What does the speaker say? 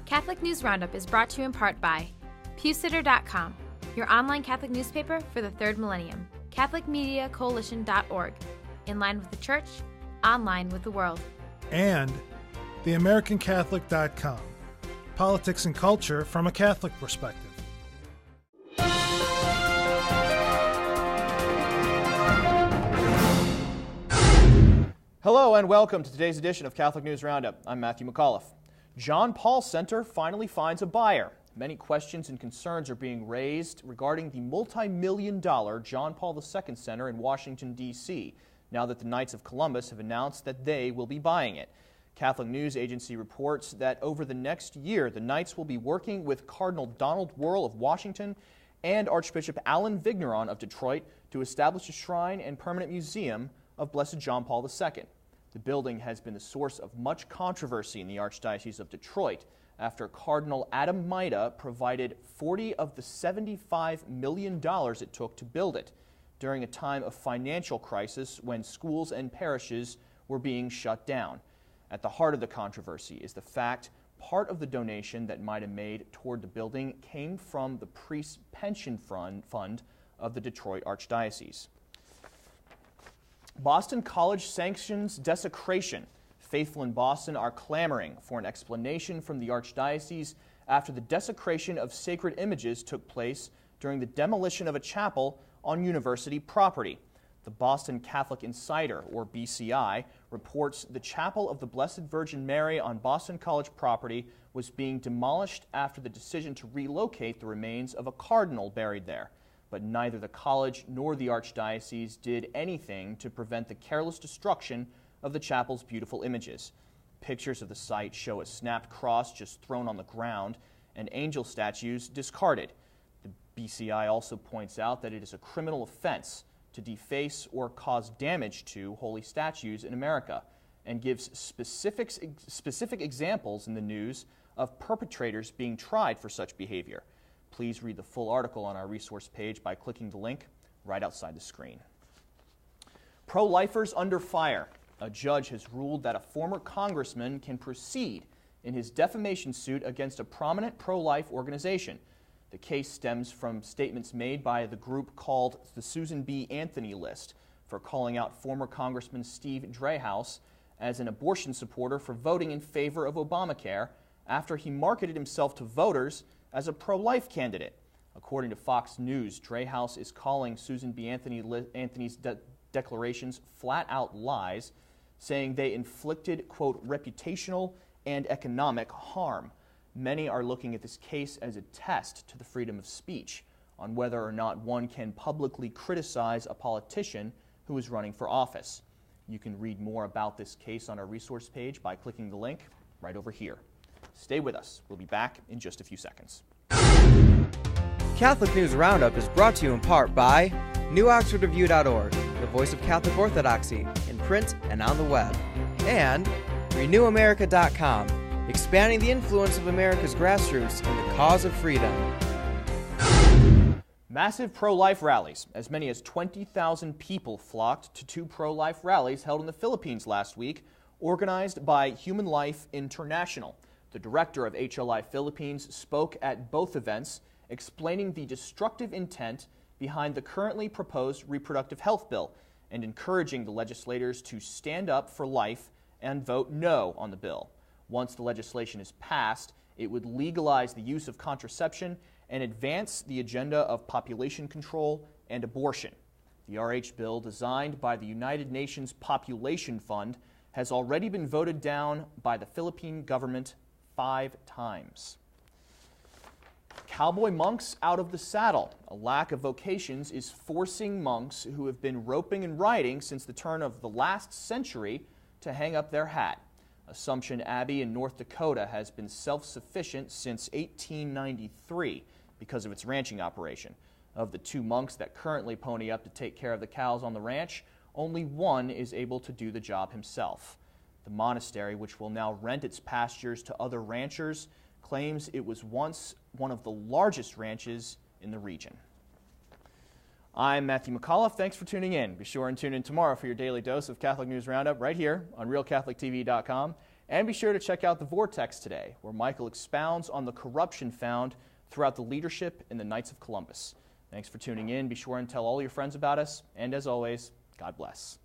Catholic News Roundup is brought to you in part by PewSitter.com, your online Catholic newspaper for the third millennium, CatholicMediaCoalition.org, in line with the Church, online with the world. And TheAmericanCatholic.com, politics and culture from a Catholic perspective. Hello and welcome to today's edition of Catholic News Roundup. I'm Matthew McAuliffe. John Paul Center finally finds a buyer. Many questions and concerns are being raised regarding the multi-million-dollar John Paul II Center in Washington, D.C., now that the Knights of Columbus have announced that they will be buying it. Catholic News Agency reports that over the next year, the Knights will be working with Cardinal Donald Wuerl of Washington and Archbishop Alan Vigneron of Detroit to establish a shrine and permanent museum of Blessed John Paul II. The building has been the source of much controversy in the Archdiocese of Detroit after Cardinal Adam Maida provided $40 of the $75 million it took to build it during a time of financial crisis when schools and parishes were being shut down. At the heart of the controversy is the fact part of the donation that Maida made toward the building came from the priest's pension fund of the Detroit Archdiocese. Boston College sanctions desecration. Faithful in Boston are clamoring for an explanation from the Archdiocese after the desecration of sacred images took place during the demolition of a chapel on university property. The Boston Catholic Insider, or BCI, reports the Chapel of the Blessed Virgin Mary on Boston College property was being demolished after the decision to relocate the remains of a cardinal buried there. But neither the college nor the Archdiocese did anything to prevent the careless destruction of the chapel's beautiful images. Pictures of the site show a snapped cross just thrown on the ground and angel statues discarded. The BCI also points out that it is a criminal offense to deface or cause damage to holy statues in America, and gives specific examples in the news of perpetrators being tried for such behavior. Please read the full article on our resource page by clicking the link right outside the screen. Pro-lifers under fire. A judge has ruled that a former congressman can proceed in his defamation suit against a prominent pro-life organization. The case stems from statements made by the group called the Susan B. Anthony List for calling out former Congressman Steve Driehaus as an abortion supporter for voting in favor of Obamacare after he marketed himself to voters as a pro-life candidate. According to Fox News, Driehaus is calling Susan B. Anthony's declarations flat-out lies, saying they inflicted, quote, reputational and economic harm. Many are looking at this case as a test to the freedom of speech on whether or not one can publicly criticize a politician who is running for office. You can read more about this case on our resource page by clicking the link right over here. Stay with us. We'll be back in just a few seconds. Catholic News Roundup is brought to you in part by NewOxfordReview.org, the voice of Catholic Orthodoxy, in print and on the web, and RenewAmerica.com, expanding the influence of America's grassroots in the cause of freedom. Massive pro-life rallies. As many as 20,000 people flocked to two pro-life rallies held in the Philippines last week, organized by Human Life International. The director of HLI Philippines spoke at both events, explaining the destructive intent behind the currently proposed reproductive health bill and encouraging the legislators to stand up for life and vote no on the bill. Once the legislation is passed, it would legalize the use of contraception and advance the agenda of population control and abortion. The RH bill, designed by the United Nations Population Fund, has already been voted down by the Philippine government 5 times. Cowboy monks out of the saddle. A lack of vocations is forcing monks who have been roping and riding since the turn of the last century to hang up their hat. Assumption Abbey in North Dakota has been self-sufficient since 1893 because of its ranching operation. Of the 2 monks that currently pony up to take care of the cows on the ranch, only one is able to do the job himself. The monastery, which will now rent its pastures to other ranchers, claims it was once one of the largest ranches in the region. I'm Matthew McAuliffe. Thanks for tuning in. Be sure and tune in tomorrow for your daily dose of Catholic News Roundup right here on RealCatholicTV.com And be sure to check out The Vortex today, where Michael expounds on the corruption found throughout the leadership in the Knights of Columbus. Thanks for tuning in. Be sure and tell all your friends about us. And as always, God bless.